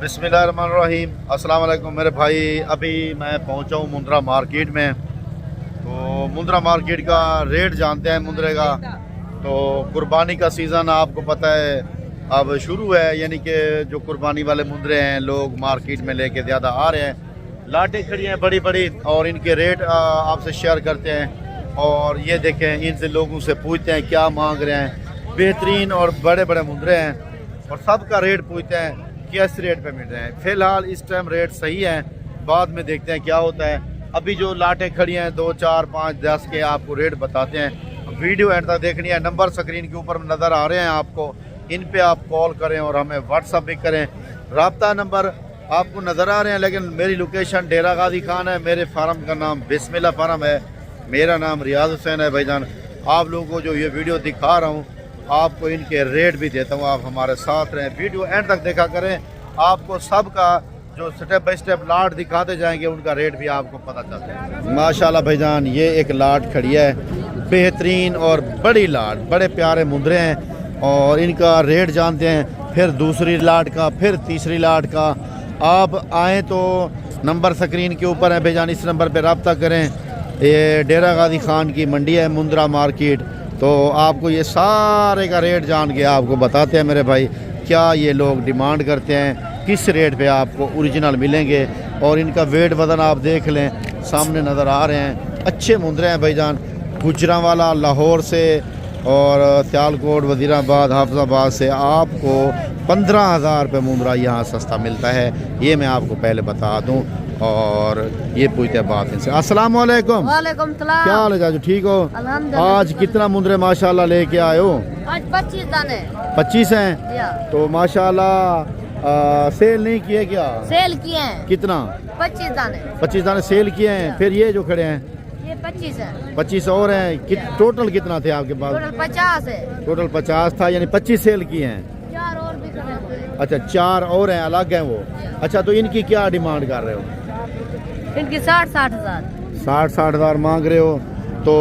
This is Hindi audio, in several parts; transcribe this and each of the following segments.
बिस्मिल्लाहिर्रहमानिर्रहीम। अस्सलाम वालेकुम मेरे भाई। अभी मैं पहुंचा हूँ मुंद्रा मार्केट में। तो मुंद्रा मार्केट का रेट जानते हैं मुंद्रे का। तो कुर्बानी का सीज़न आपको पता है अब शुरू है, यानी कि जो कुर्बानी वाले मुंद्रे हैं लोग मार्केट में लेके ज़्यादा आ रहे हैं। लाटें खड़ी हैं बड़ी बड़ी और इनके रेट आपसे शेयर करते हैं। और ये देखें, इनसे लोगों से पूछते हैं क्या मांग रहे हैं। बेहतरीन और बड़े बड़े मुंद्रे हैं और सबका रेट पूछते हैं किस रेट पे मिल रहे हैं। फ़िलहाल इस टाइम रेट सही है, बाद में देखते हैं क्या होता है। अभी जो लाटें खड़ी हैं 2, 4, 5, 10 के आपको रेट बताते हैं। वीडियो एंड तक देखनी है। नंबर स्क्रीन के ऊपर नज़र आ रहे हैं आपको, इन पे आप कॉल करें और हमें व्हाट्सअप भी करें। राब्ता नंबर आपको नज़र आ रहे हैं, लेकिन मेरी लोकेशन डेरा गाजी खान है। मेरे फार्म का नाम बिस्मिल्ला फार्म है। मेरा नाम रियाज हुसैन है भाईजान। आप लोगों को जो ये वीडियो दिखा रहा हूँ आपको इनके रेट भी देता हूँ। आप हमारे साथ रहें, वीडियो एंड तक देखा करें। आपको सबका जो स्टेप बाय स्टेप लाट दिखाते जाएंगे उनका रेट भी आपको पता चलता है। माशाल्लाह भाईजान, ये एक लाट खड़ी है बेहतरीन और बड़ी लाट, बड़े प्यारे मुंद्रे हैं और इनका रेट जानते हैं। फिर दूसरी लाट का, फिर तीसरी लाट का। आप आएँ तो नंबर स्क्रीन के ऊपर है भाईजान, इस नंबर पर रब्ता करें। ये डेरा गाजी खान की मंडी है मुंद्रा मार्केट। तो आपको ये सारे का रेट जान के आपको बताते हैं मेरे भाई क्या ये लोग डिमांड करते हैं, किस रेट पे आपको ओरिजिनल मिलेंगे। और इनका वेट वज़न आप देख लें, सामने नज़र आ रहे हैं। अच्छे मुंद्रे हैं भाईजान। गुजरांवाला, लाहौर से और सियालकोट, वज़ीराबाद, हाफिज़ाबाद से आपको 15,000 रुपये मुंद्रा यहाँ सस्ता मिलता है। ये मैं आपको पहले बता दूँ। और ये पूछते हैं बात इनसे। अस्सलाम वालेकुम। वालेकुम सलाम। क्या हाल है चाचू, ठीक हो? अल्हम्दुलिल्लाह। आज कितना मुंद्रे माशाल्लाह लेके आए हो? आज 25 दाने। 25 हैं। या। तो माशाल्लाह सेल नहीं किए क्या? सेल किए हैं। कितना? 25 दाने। 25 दाने सेल किए हैं। फिर ये जो खड़े हैं ये 25 है। 25 और हैं। टोटल कितना थे आपके पास? टोटल 50 है। टोटल 50 था, यानी 25 सेल किए हैं। 4 और भी खड़े हैं। अच्छा, 4 और हैं, अलग हैं वो। अच्छा, तो इनकी क्या डिमांड कर रहे हो? इनकी 60-60 हजार। 60-60 हज़ार मांग रहे हो? तो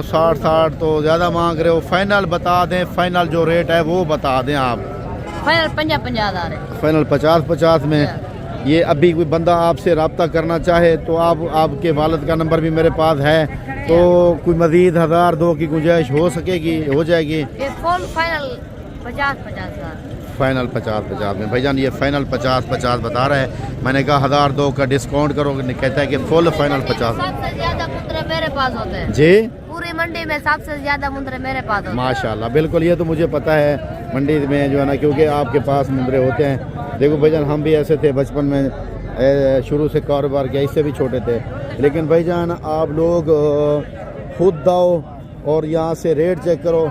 60-60 तो ज़्यादा मांग रहे हो। फाइनल बता दें, फाइनल जो रेट है वो बता दें आप। फाइनल 50-50 हजार है। फाइनल 50-50 में। ये अभी कोई बंदा आपसे रब्ता करना चाहे तो आपके वालिद का नंबर भी मेरे पास है, तो कोई मज़ीद 1,000-2 की गुंजाइश हो सकेगी, हो जाएगी। ये फुल फाइनल 50-50 हजार। फाइनल 50-50 में भाईजान। ये फाइनल 50-50 बता रहा है। मैंने कहा 1,000-2 का डिस्काउंट करोगे, कहता है कि फुल फाइनल 50। सबसे ज्यादा मुंद्रे मेरे पास होते हैं जी। पूरी मंडी में सबसे ज्यादा मुंद्रे मेरे पास होते हैं। माशाल्लाह, बिल्कुल। ये तो मुझे पता है मंडी में जो है ना, क्योंकि आपके पास मुंद्रे होते हैं। देखो भाईजान, हम भी ऐसे थे बचपन में, शुरू से कारोबार किया, इससे भी छोटे थे। लेकिन भाईजान आप लोग खुद आओ और यहाँ से रेट चेक करो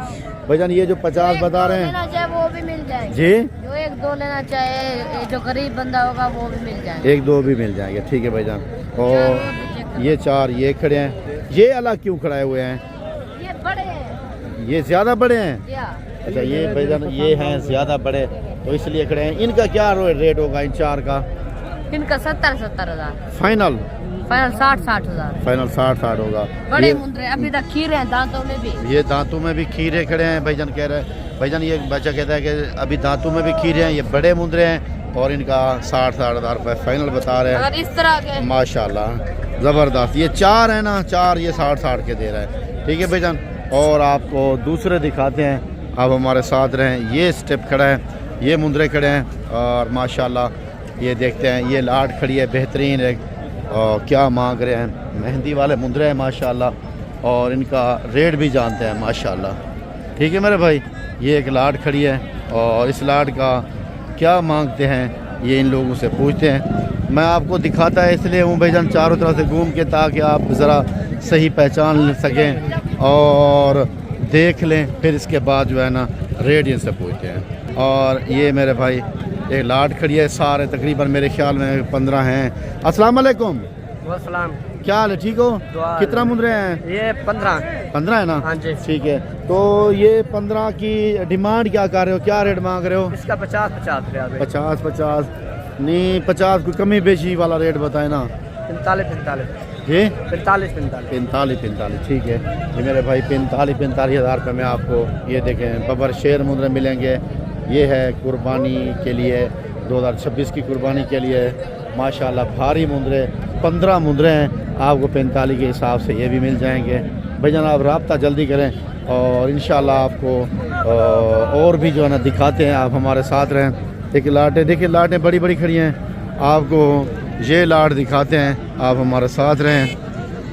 भाईजान। ये जो 50 बता रहे हैं वो भी मिल जाएंगे जी। जो 1-2 लेना चाहे, जो गरीब बंदा होगा वो भी मिल जाएंगे। 1-2 भी मिल जाएंगे, ठीक है भाईजान। और ये 4 ये खड़े हैं। ये अलग क्यों खड़े हुए हैं? ये बड़े हैं। ये ज़्यादा बड़े हैं। या। अच्छा, ये भाईजान ये हैं ज़्यादा बड़े, तो इसलिए खड़े हैं। इनका क्या रेट होगा इन 4 का? इनका 70-70 हजार। फाइनल? फाइनल 60-60 हजार। फाइनल 60-60 होगा। बड़े मुंद्रे अभी तक खीरे हैं दांतों में भी। ये दांतों में भी खीरे खड़े हैं भाईजान, कह रहे हैं भाईजान। ये बच्चा कहता है कि अभी दांतों में भी खीरे हैं। ये बड़े मुंद्रे हैं और इनका 60-60 हज़ार रुपये फाइनल बता रहे हैं। अगर इस तरह के माशाल्लाह ज़बरदस्त। ये 4 है ना, 4 ये 60-60 के दे रहा है, ठीक है भाईजान। और आपको दूसरे दिखाते हैं, आप हमारे साथ रहें। ये स्टेप खड़ा है, ये मुंद्रे खड़े हैं और माशाल्लाह ये देखते हैं। ये लाट खड़ी है बेहतरीन है और क्या मांग रहे हैं। मेहंदी वाले मुंद्रे हैं माशाल्लाह और इनका रेट भी जानते हैं माशाल्लाह, ठीक है मेरे भाई। ये एक लाट खड़ी है और इस लाट का क्या मांगते हैं ये इन लोगों से पूछते हैं। मैं आपको दिखाता है इसलिए हूँ भाईजान, चारों तरफ से घूम के, ताकि आप ज़रा सही पहचान सकें और देख लें। फिर इसके बाद जो है ना रेट इनसे पूछते हैं। और ये मेरे भाई एक लाट खड़ी है, सारे तकरीबन मेरे ख्याल में 15 हैं। अस्सलाम वालेकुम। वालेकुम। क्या हाल है, ठीक हो? कितना मुंद्रे हैं? ये 15 15 है ना? हाँ जी। ठीक है। तो ये 15 की डिमांड क्या कर रहे हो, क्या रेट मांग रहे हो? इसका 50-50 रुपया। 50-50 नहीं, 50 को कमी बेची वाला रेट बताए ना। 45-45 जी। 45-45 ठीक है। ये मेरे भाई 45 हज़ार रुपये में आपको ये देखें बबर शेर मुंद्रे मिलेंगे। ये है कुर्बानी के लिए 2026 की कुर्बानी के लिए माशाल्लाह भारी मुंदरे 15 मुंदरे हैं, आपको 45 के हिसाब से ये भी मिल जाएंगे। भाईजान आप रब्ता जल्दी करें और इंशाल्लाह आपको और भी जो है ना दिखाते हैं, आप हमारे साथ रहें। एक लाटें देखिए, लाटें बड़ी बड़ी खड़ी हैं, आपको ये लाट दिखाते हैं, आप हमारे साथ रहें।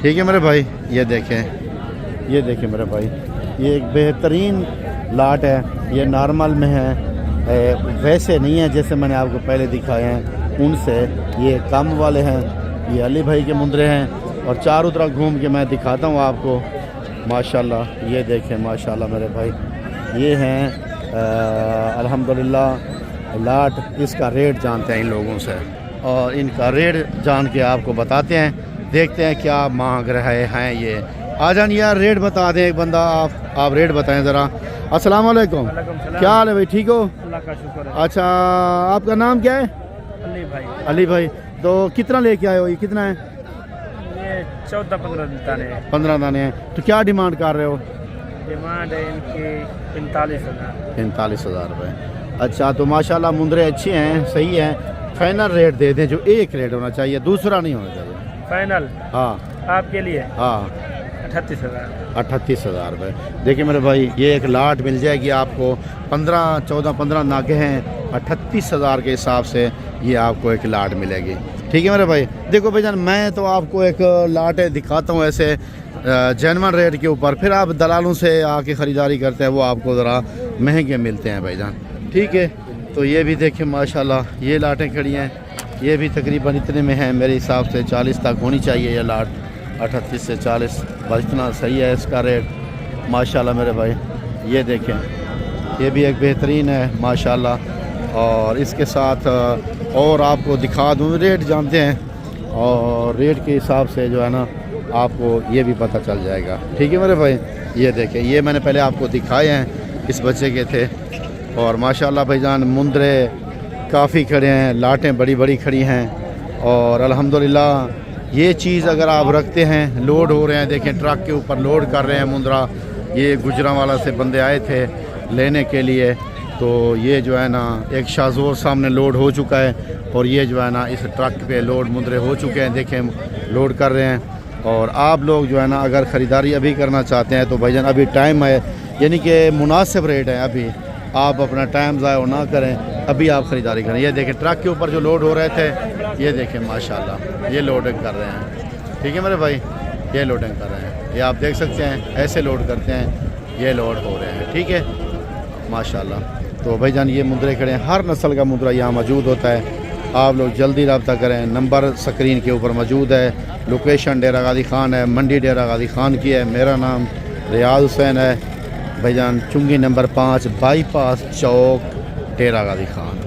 ठीक है मेरे भाई, ये देखें मेरे भाई, ये एक बेहतरीन लाट है, ये नॉर्मल में है, वैसे नहीं है जैसे मैंने आपको पहले दिखाए हैं उनसे, ये कम वाले हैं। ये अली भाई के मुंदरे हैं और चारों तरफ घूम के मैं दिखाता हूँ आपको। माशाल्लाह ये देखें, माशाल्लाह मेरे भाई, ये हैं अल्हम्दुलिल्लाह लाट। इसका रेट जानते हैं इन लोगों से और इनका रेट जान के आपको बताते हैं, देखते हैं क्या मांग रहे हैं ये। आ जान यार, रेट बता दें एक बंदा, आप रेट बताएं ज़रा। अस्सलाम वालेकुम, क्या हाल है भाई, ठीक हो? अल्लाह का शुक्र है। अच्छा, आपका नाम क्या है? अली भाई। अली भाई, तो कितना लेके आए हो, ये कितना है? ये 14-15 दाने हैं। 15 दाने हैं। तो क्या डिमांड कर रहे हो? डिमांड है इनकी 45,000। 45,000 रुपये। अच्छा, तो माशाल्लाह मुंदरे अच्छे हैं, सही हैं। फाइनल रेट दे दें, जो एक रेट होना चाहिए, दूसरा नहीं होना चाहिए। फाइनल हाँ आपके लिए हाँ, 38,000। 38,000 रुपये। देखिए मेरे भाई, ये एक लाट मिल जाएगी आपको, 15 नागे हैं, 38,000 के हिसाब से ये आपको एक लाट मिलेगी। ठीक है मेरे भाई। देखो भाईजान, मैं तो आपको एक लाट दिखाता हूँ ऐसे जेन्युइन रेट के ऊपर, फिर आप दलालों से आके ख़रीदारी करते हैं, वो आपको ज़रा महंगे मिलते हैं भाईजान। ठीक है, तो ये भी देखिए माशाल्लाह, ये लाटें खड़ी हैं, ये भी तकरीबन इतने में हैं, मेरे हिसाब से 40 तक होनी चाहिए ये लाट, 38 से 40 बस, इतना सही है इसका रेट माशाल्लाह मेरे भाई। ये देखें, ये भी एक बेहतरीन है माशाल्लाह। और इसके साथ और आपको दिखा दूँ, रेट जानते हैं और रेट के हिसाब से जो है ना आपको ये भी पता चल जाएगा। ठीक है मेरे भाई। ये देखें, ये मैंने पहले आपको दिखाए हैं, इस बच्चे के थे। और माशाल्लाह भाईजान मुंदरे काफ़ी खड़े हैं, लाटें बड़ी बड़ी खड़ी हैं और अल्हम्दुलिल्लाह ये चीज़ अगर आप रखते हैं, लोड हो रहे हैं, देखें ट्रक के ऊपर लोड कर रहे हैं मुंदरा। ये गुजरांवाला से बंदे आए थे लेने के लिए, तो ये जो है ना एक शाहज़ोर सामने लोड हो चुका है और ये जो है ना इस ट्रक पे लोड मुंदरे हो चुके हैं, देखें लोड कर रहे हैं। और आप लोग जो है ना अगर ख़रीदारी अभी करना चाहते हैं तो भाईजान अभी टाइम है, यानी कि मुनासिब रेट है, अभी आप अपना टाइम ज़ाया ना करें, अभी आप ख़रीदारी करें। ये देखें ट्रक के ऊपर जो लोड हो रहे थे, ये देखें माशाल्लाह ये लोडिंग कर रहे हैं। ठीक है मेरे भाई, ये लोडिंग कर रहे हैं, ये आप देख सकते हैं, ऐसे लोड करते हैं, ये लोड हो रहे हैं। ठीक है माशाल्लाह। तो भाईजान ये मुंदरे खड़े हैं, हर नस्ल का मुंदरा यहाँ मौजूद होता है, आप लोग जल्दी रब्ता करें। नंबर स्क्रीन के ऊपर मौजूद है, लोकेशन डेरा गाजी खान है, मंडी डेरा गाजी खान की है। मेरा नाम रियाज हुसैन है भाईजान, चुंगी नंबर 5 बाईपास चौक डेरा गाजी खान।